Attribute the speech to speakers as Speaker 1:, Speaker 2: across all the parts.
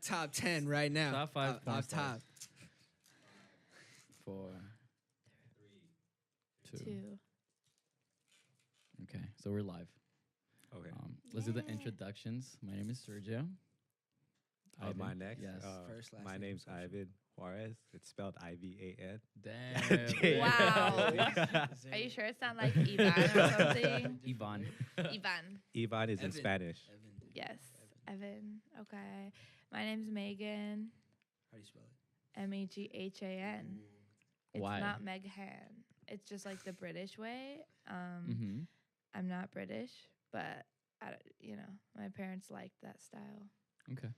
Speaker 1: Top 10 right now.
Speaker 2: Top 5 porn
Speaker 1: Off
Speaker 2: stars.
Speaker 1: top.
Speaker 2: 4, 2.
Speaker 3: 2.
Speaker 2: Okay, so we're live.
Speaker 4: Okay.
Speaker 2: Let's do the
Speaker 3: Yeah.
Speaker 2: introductions. My name is Sergio.
Speaker 4: Am
Speaker 2: Ivan?
Speaker 4: I next?
Speaker 2: Yes.
Speaker 1: First, last
Speaker 4: my
Speaker 1: name,
Speaker 4: name's
Speaker 1: social.
Speaker 4: Ivan Juarez. It's spelled I-V-A-N.
Speaker 2: Damn.
Speaker 3: Wow. Are you sure it's not like Ivan or something?
Speaker 2: Ivan.
Speaker 3: Ivan.
Speaker 4: Ivan is in
Speaker 1: Evan.
Speaker 4: Spanish.
Speaker 1: Evan, dude.
Speaker 3: Yes. Evan. Okay. My name's Megan.
Speaker 1: How do you spell it?
Speaker 3: Meghan.
Speaker 1: Ooh.
Speaker 3: It's
Speaker 2: Why?
Speaker 3: not Meghan. It's just like the British way.
Speaker 2: Mm-hmm.
Speaker 3: I'm not British, but my parents liked that style.
Speaker 2: Okay.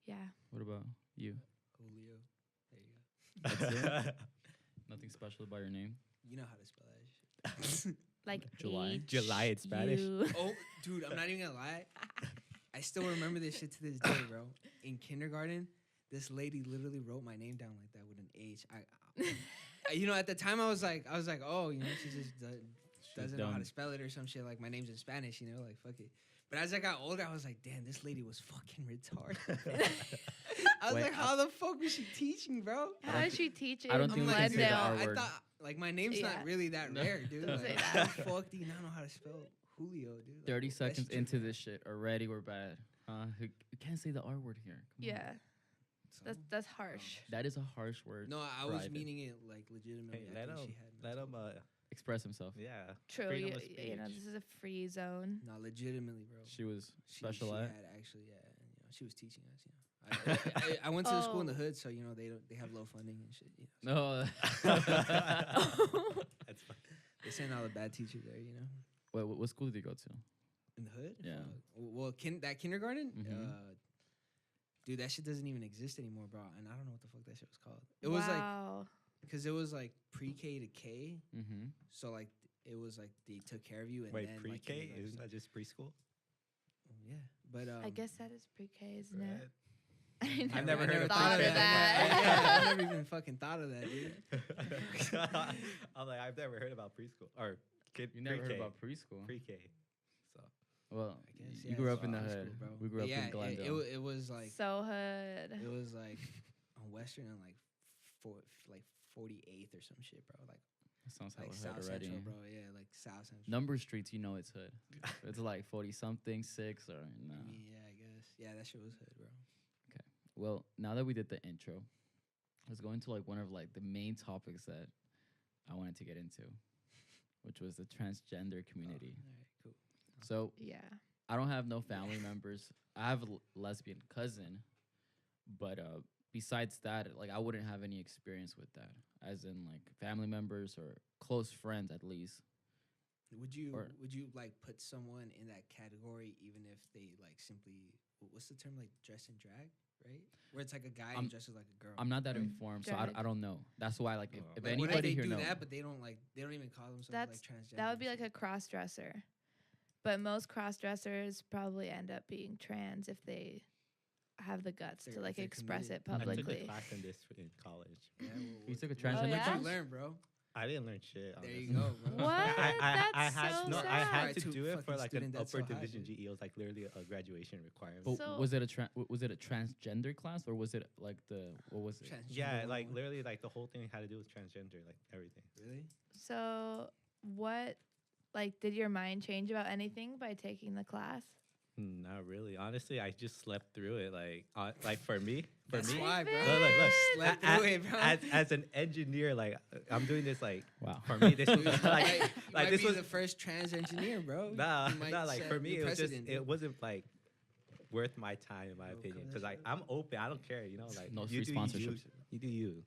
Speaker 3: Yeah.
Speaker 2: What about you?
Speaker 1: Julio. There you go.
Speaker 2: That's it? Nothing special about your name?
Speaker 1: You know how to spell that shit.
Speaker 3: Like
Speaker 2: July.
Speaker 4: July in Spanish?
Speaker 1: Oh, dude, I'm not even gonna lie. I still remember this shit to this day, bro. In kindergarten, this lady literally wrote my name down like that with an H. At the time I was like, oh, she just doesn't know how
Speaker 2: dumb.
Speaker 1: to spell it or some shit. Like my name's in Spanish, like fuck it. But as I got older, I was like, damn, this lady was fucking retarded. I was
Speaker 2: Wait,
Speaker 1: like, how the fuck was she teaching, bro?
Speaker 3: How does she teach it?
Speaker 2: I don't
Speaker 3: in
Speaker 2: think we can
Speaker 1: like,
Speaker 2: say the
Speaker 1: dude,
Speaker 3: Glendale?
Speaker 2: R
Speaker 1: I
Speaker 2: word.
Speaker 1: thought like my name's
Speaker 3: Yeah.
Speaker 1: not really that
Speaker 2: No.
Speaker 1: rare, dude.
Speaker 3: Don't say
Speaker 1: Like,
Speaker 3: that.
Speaker 1: how the fuck do you not know how to spell Julio, dude? Like,
Speaker 2: 30
Speaker 1: that
Speaker 2: seconds
Speaker 1: shit
Speaker 2: into
Speaker 1: tripping.
Speaker 2: this shit. Already we're bad. We can't say the R word here. Come on.
Speaker 3: Yeah.
Speaker 1: So?
Speaker 3: That's harsh.
Speaker 2: That is a harsh word.
Speaker 1: No, I
Speaker 2: for
Speaker 1: was
Speaker 2: Ivan.
Speaker 1: meaning it like legitimately.
Speaker 4: Hey,
Speaker 1: I
Speaker 4: let
Speaker 1: think
Speaker 4: him,
Speaker 1: she had
Speaker 4: let
Speaker 1: mental-
Speaker 4: him,
Speaker 2: Express himself.
Speaker 4: yeah.
Speaker 3: True.
Speaker 4: freedom of
Speaker 3: This
Speaker 4: speech.
Speaker 3: is a free zone.
Speaker 1: No, legitimately, bro.
Speaker 2: She was
Speaker 1: She
Speaker 2: special
Speaker 1: had
Speaker 2: at.
Speaker 1: actually, yeah, and, she was teaching us. I went to the school in the hood, so they have low funding and shit.
Speaker 2: No.
Speaker 4: That's fine.
Speaker 1: They send all the bad teachers there.
Speaker 2: Wait, what school did you go to?
Speaker 1: In the hood.
Speaker 2: Yeah.
Speaker 1: Fuck. Well, that kindergarten,
Speaker 2: Mhm.
Speaker 1: dude, that shit doesn't even exist anymore, bro. And I don't know what the fuck that shit was called. It was like
Speaker 3: Wow.
Speaker 1: because it was like pre-K to K,
Speaker 2: Mm-hmm.
Speaker 1: so like it was like they took care of you. And
Speaker 4: Wait,
Speaker 1: then,
Speaker 4: pre-K?
Speaker 1: Like, kindergarten
Speaker 4: Isn't
Speaker 1: started.
Speaker 4: that just preschool?
Speaker 1: Yeah, but
Speaker 3: I guess that is pre-K, isn't
Speaker 4: Right.
Speaker 3: it?
Speaker 4: I've never heard of
Speaker 3: thought of
Speaker 4: pre-K.
Speaker 3: that.
Speaker 1: Yeah, I've never even fucking thought of that, dude.
Speaker 4: I'm like, I've never heard about preschool or kid.
Speaker 2: You never
Speaker 4: pre-K.
Speaker 2: heard about preschool.
Speaker 4: pre-K. So
Speaker 2: Well,
Speaker 1: I guess,
Speaker 2: you
Speaker 1: yeah,
Speaker 2: grew
Speaker 1: it's
Speaker 2: up in the
Speaker 1: preschool,
Speaker 2: hood.
Speaker 1: bro.
Speaker 2: We grew
Speaker 1: But
Speaker 2: up
Speaker 1: yeah,
Speaker 2: in Glendale.
Speaker 1: It was like
Speaker 3: So hood.
Speaker 1: it was like on Western and like 48th or some shit, bro. Like
Speaker 2: That sounds hella
Speaker 1: South
Speaker 2: hood already.
Speaker 1: Central, bro. Yeah, like South Central.
Speaker 2: Number streets, it's hood. It's like 40 something, 6 or no.
Speaker 1: I mean, yeah, I guess. Yeah, that shit was hood, bro.
Speaker 2: Well, now that we did the intro, let's go into like one of like the main topics that I wanted to get into, which was the transgender community.
Speaker 1: All right, cool.
Speaker 2: So
Speaker 3: Yeah.
Speaker 2: I don't have no family members. I have a lesbian cousin, but besides that, like I wouldn't have any experience with that, as in like family members or close friends at least.
Speaker 1: Would you
Speaker 2: Or-
Speaker 1: like put someone in that category even if they like simply what's the term, like dress and drag, right? Where it's like a guy
Speaker 2: I'm-
Speaker 1: and dresses like a girl.
Speaker 2: I'm not that
Speaker 3: Mm,
Speaker 2: informed, so I
Speaker 3: drag.
Speaker 2: don't know. That's why like if
Speaker 4: Oh.
Speaker 2: if
Speaker 1: Like, what if
Speaker 2: anybody
Speaker 1: they
Speaker 2: here
Speaker 1: do
Speaker 2: knows,
Speaker 1: that, but they don't even call themselves like transgender.
Speaker 3: That would be
Speaker 1: and
Speaker 3: like a
Speaker 1: shit?
Speaker 3: cross dresser. But most cross dressers probably end up being trans if they have the guts
Speaker 1: They're-
Speaker 3: to like
Speaker 1: if they're
Speaker 3: express
Speaker 1: committed.
Speaker 3: it
Speaker 4: I took a
Speaker 3: publicly.
Speaker 4: class in this in college.
Speaker 1: Yeah,
Speaker 2: You took a
Speaker 1: what-
Speaker 2: transgender
Speaker 3: yeah?
Speaker 1: What'd you
Speaker 2: class?
Speaker 1: learn, bro?
Speaker 4: I didn't learn shit.
Speaker 1: There
Speaker 4: honestly.
Speaker 1: you go, bro.
Speaker 3: What?
Speaker 4: I
Speaker 3: That's
Speaker 4: had
Speaker 3: so
Speaker 4: no, I
Speaker 3: sad.
Speaker 4: had
Speaker 1: Right,
Speaker 4: to
Speaker 1: to
Speaker 4: do it for
Speaker 1: fucking
Speaker 4: like an
Speaker 1: student that's
Speaker 4: upper
Speaker 1: so high,
Speaker 4: division
Speaker 1: dude.
Speaker 4: GE. It was like literally a graduation requirement.
Speaker 2: But
Speaker 3: So-
Speaker 2: was it a transgender class or was it like what was it?
Speaker 1: Transgender
Speaker 4: Yeah, like
Speaker 1: 101?
Speaker 4: literally, like the whole thing had to do with transgender, like everything.
Speaker 1: Really?
Speaker 3: So what did your mind change about anything by taking the class?
Speaker 4: Not really. Honestly, I just slept through it. Like for me,
Speaker 1: That's
Speaker 4: me,
Speaker 1: why, bro.
Speaker 4: Look.
Speaker 1: Slept
Speaker 4: A-
Speaker 1: through it, bro.
Speaker 4: as an engineer, like I'm doing this like
Speaker 2: Wow.
Speaker 4: for me. This was
Speaker 1: Dude, you
Speaker 4: like
Speaker 1: might
Speaker 4: this
Speaker 1: be
Speaker 4: was
Speaker 1: the first trans engineer, bro.
Speaker 4: nah,
Speaker 1: You might
Speaker 4: nah. Like
Speaker 1: set
Speaker 4: for me,
Speaker 1: new
Speaker 4: it was just
Speaker 1: precedent,
Speaker 4: it
Speaker 1: dude.
Speaker 4: wasn't like worth my time in my
Speaker 1: Bro,
Speaker 4: opinion.
Speaker 1: come
Speaker 4: Because
Speaker 1: that
Speaker 4: like
Speaker 1: shit
Speaker 4: I'm open. I don't care. Like
Speaker 2: No
Speaker 4: you
Speaker 2: free
Speaker 4: do
Speaker 2: sponsorships.
Speaker 4: You do you.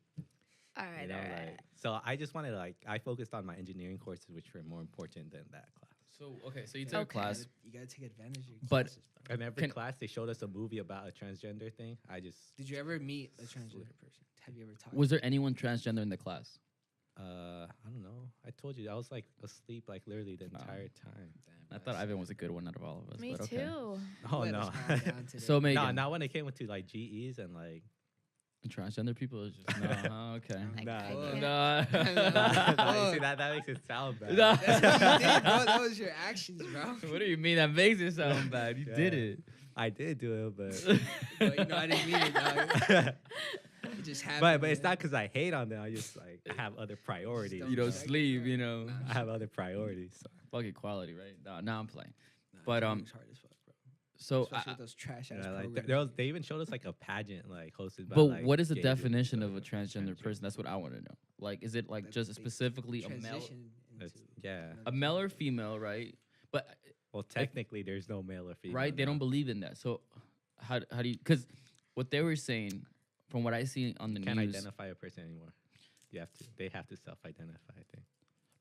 Speaker 3: All right,
Speaker 4: You know,
Speaker 3: all right.
Speaker 4: like so. I just wanted I focused on my engineering courses, which were more important than that class.
Speaker 2: So so you took
Speaker 3: Okay.
Speaker 2: a class.
Speaker 1: You gotta take advantage of your
Speaker 2: But-
Speaker 1: classes, bro.
Speaker 4: And every
Speaker 2: Can-
Speaker 4: class they showed us a movie about a transgender thing. I just
Speaker 1: Did you ever meet a transgender person? Have you ever talked?
Speaker 2: Was there anyone transgender in the class?
Speaker 4: I don't know. I told you I was like asleep like literally the
Speaker 2: Oh.
Speaker 4: entire time.
Speaker 2: I thought Ivan was a good one out of all of us.
Speaker 3: Me
Speaker 2: but okay.
Speaker 3: too.
Speaker 4: Oh
Speaker 1: Let
Speaker 4: no.
Speaker 1: us calm down today.
Speaker 2: So Megan,
Speaker 4: No, not when it came to like GEs and like
Speaker 2: Transgender people is just no. Huh? Okay.
Speaker 3: Like,
Speaker 4: Nah,
Speaker 3: I
Speaker 1: nah.
Speaker 3: can't-
Speaker 2: Nah.
Speaker 4: Nah, you see, that makes it sound bad.
Speaker 2: Nah.
Speaker 1: That's what you did, bro. That was your actions, bro.
Speaker 2: What do you mean? That makes it sound bad. You did
Speaker 4: Yeah.
Speaker 2: it.
Speaker 4: I did do it,
Speaker 1: But you know, I didn't mean it, dog.
Speaker 4: but
Speaker 1: It just happened.
Speaker 4: but it's
Speaker 1: man.
Speaker 4: not because I hate on them. I just like I have other priorities.
Speaker 1: don't
Speaker 2: You don't
Speaker 1: check it
Speaker 2: sleep.
Speaker 1: out.
Speaker 2: You know.
Speaker 1: Nah.
Speaker 4: I have other priorities. So.
Speaker 2: Fuck equality, right? No, now I'm playing.
Speaker 1: Nah,
Speaker 2: But,
Speaker 1: gaming's hard as fuck, bro.
Speaker 2: So,
Speaker 1: Especially with those trash ass
Speaker 4: Yeah, like
Speaker 1: programs.
Speaker 4: they even showed us like a pageant like hosted by.
Speaker 2: but
Speaker 4: like,
Speaker 2: what is the
Speaker 4: gay dudes,
Speaker 2: definition of a
Speaker 4: uh,
Speaker 2: transgender person? That's what I want to know. Like, is it like
Speaker 1: That
Speaker 2: just
Speaker 1: they
Speaker 2: specifically a male,
Speaker 1: transition
Speaker 4: That's,
Speaker 1: into
Speaker 4: yeah.
Speaker 1: another
Speaker 2: a male or
Speaker 1: gender.
Speaker 2: female, right? But
Speaker 4: Well, technically, there's no male or female.
Speaker 2: right, they don't
Speaker 4: now.
Speaker 2: believe in that. So, how do you? Because what they were saying, from what I see on the
Speaker 4: You can't
Speaker 2: news.
Speaker 4: identify a person anymore. You have to. They have to self-identify. I think.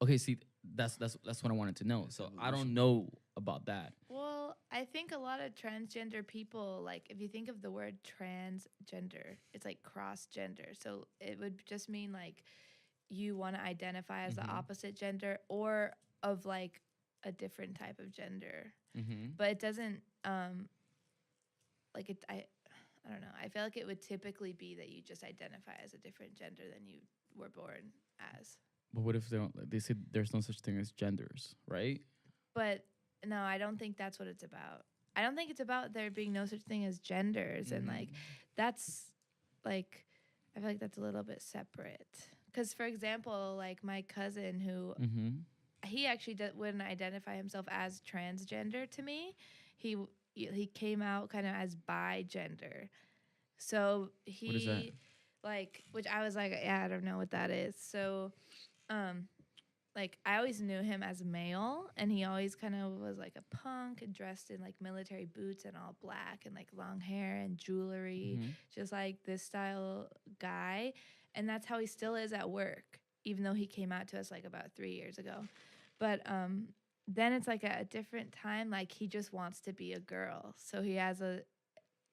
Speaker 2: Okay, see, that's what I wanted to know.
Speaker 1: That's
Speaker 2: So I
Speaker 1: evolution.
Speaker 2: don't know about that.
Speaker 3: Well, I think a lot of transgender people, like if you think of the word transgender, it's like cross gender. So it would just mean like you want to identify as
Speaker 2: Mhm.
Speaker 3: the opposite gender or of like a different type of gender.
Speaker 2: Mm-hmm.
Speaker 3: But it doesn't like it I don't know. I feel like it would typically be that you just identify as a different gender than you were born as.
Speaker 2: But what if they don't? Like, they said there's no such thing as genders, right?
Speaker 3: But no, I don't think that's what it's about. I don't think it's about there being no such thing as genders and like that's like I feel like that's a little bit separate. Cuz for example, like my cousin who
Speaker 2: Mm-hmm.
Speaker 3: he actually wouldn't identify himself as transgender to me. He came out kind of as bi-gender. So he
Speaker 2: What is that?
Speaker 3: like which I was like yeah, I don't know what that is. So like I always knew him as male and he always kind of was like a punk and dressed in like military boots and all black and like long hair and jewelry,
Speaker 2: Mhm.
Speaker 3: just like this style guy. And that's how he still is at work, even though he came out to us like about 3 years ago. But then it's like a different time, like he just wants to be a girl. So he has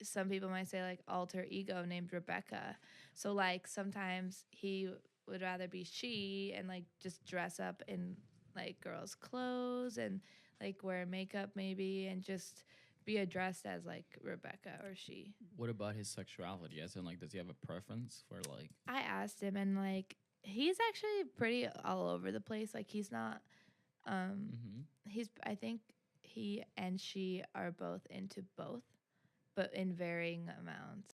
Speaker 3: some people might say like alter ego named Rebecca. So like sometimes he would rather be she and like just dress up in like girls' clothes and like wear makeup maybe and just be addressed as like Rebecca or she.
Speaker 2: What about his sexuality? As in, like, does he have a preference for like?
Speaker 3: I asked him and like he's actually pretty all over the place. Like he's not
Speaker 2: Mm-hmm.
Speaker 3: I think he and she are both into both, but in varying amounts.